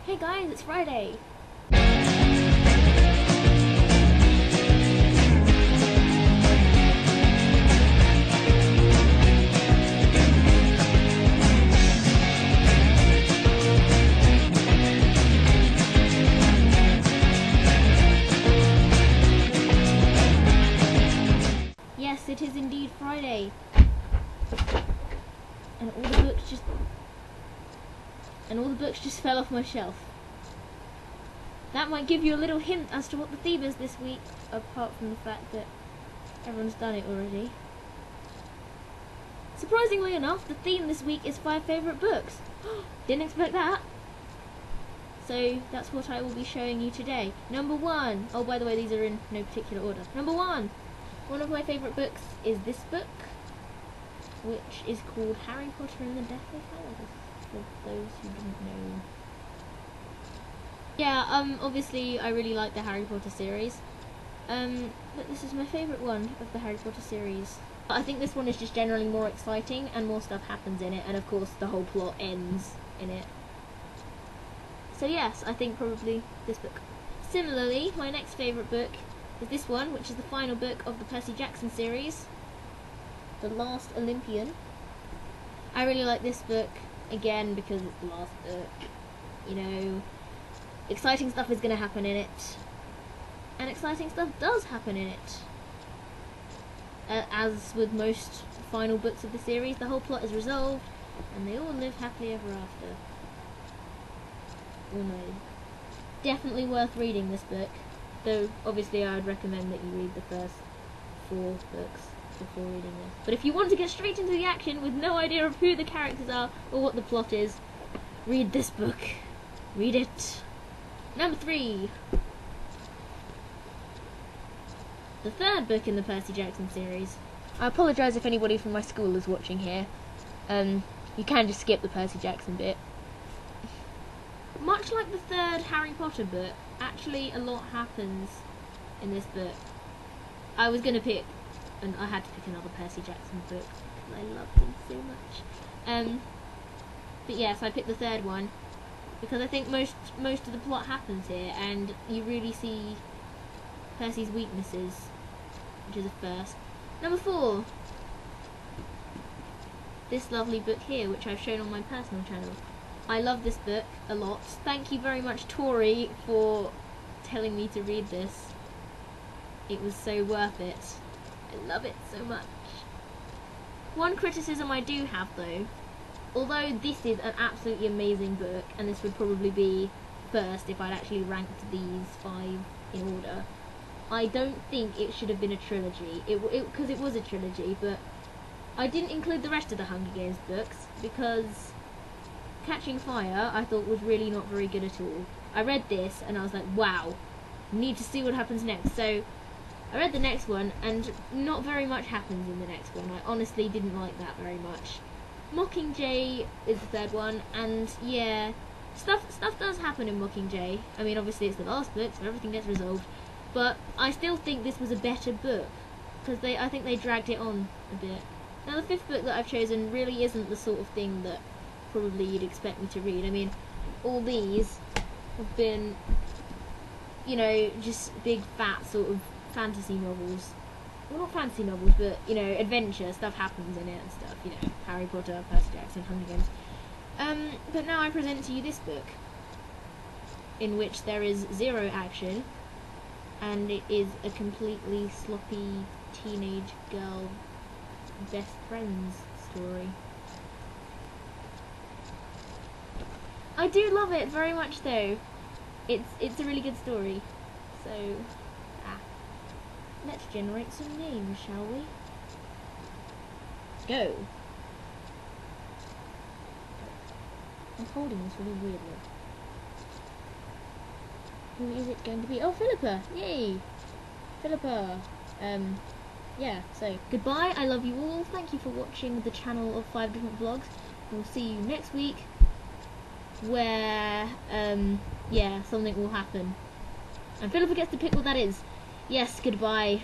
Hey guys, it's Friday! Yes, it is indeed Friday. And all the books just fell off my shelf. That might give you a little hint as to what the theme is this week, apart from the fact that everyone's done it already. Surprisingly enough, the theme this week is 5 favourite books. Didn't expect that. So that's what I will be showing you today. Number 1. Oh, by the way, these are in no particular order. Number 1. One of my favourite books is this book, which is called Harry Potter and the Deathly Hallows, for those who didn't know. Yeah, obviously I really like the Harry Potter series, but this is my favourite one of the Harry Potter series. I think this one is just generally more exciting and more stuff happens in it, and of course the whole plot ends in it. So yes, I think probably this book. Similarly, my next favourite book is this one, which is the final book of the Percy Jackson series, The Last Olympian. I really like this book, again, because it's the last book. You know, exciting stuff is going to happen in it, and exciting stuff does happen in it. As with most final books of the series, the whole plot is resolved, and they all live happily ever after. Almost. Definitely worth reading this book. Though, obviously, I would recommend that you read the first 4 books before reading this. But if you want to get straight into the action with no idea of who the characters are or what the plot is, read this book. Read it. Number 3. The 3rd book in the Percy Jackson series. I apologise if anybody from my school is watching here. You can just skip the Percy Jackson bit. Much like the 3rd Harry Potter book, actually a lot happens in this book. I was going to pick, and I had to pick another Percy Jackson book because I loved him so much. But yes, I picked the 3rd one because I think most of the plot happens here, and you really see Percy's weaknesses, which is a first. Number 4. This lovely book here, which I've shown on my personal channel. I love this book a lot. Thank you very much, Tori, for telling me to read this. It was so worth it. I love it so much. One criticism I do have, though, although this is an absolutely amazing book, and this would probably be first if I'd actually ranked these 5 in order, I don't think it should have been a trilogy. Because it was a trilogy, but I didn't include the rest of the Hunger Games books because Catching Fire I thought was really not very good at all. I read this and I was like, wow, need to see what happens next. So I read the next one and not very much happens in the next one. I honestly didn't like that very much. Mockingjay is the 3rd one, and yeah, stuff does happen in Mockingjay. I mean, obviously it's the last book, so everything gets resolved, but I still think this was a better book because I think they dragged it on a bit. Now the 5th book that I've chosen really isn't the sort of thing that probably you'd expect me to read. I mean, all these have been, you know, just big fat sort of fantasy novels. Well, not fantasy novels, but, you know, adventure, stuff happens in it and stuff, you know, Harry Potter, Percy Jackson, Hunger Games. But now I present to you this book, in which there is 0 action, and it is a completely sloppy teenage girl best friends story. I do love it very much though. It's a really good story. So, let's generate some names, shall we? Go. I'm holding this really weirdly. Who is it going to be? Oh, Philippa! Yay! Philippa! Yeah, so goodbye, I love you all. Thank you for watching the channel of 5 different vlogs. We'll see you next week, where, yeah, something will happen. And Philippa gets to pick what that is. Yes, goodbye.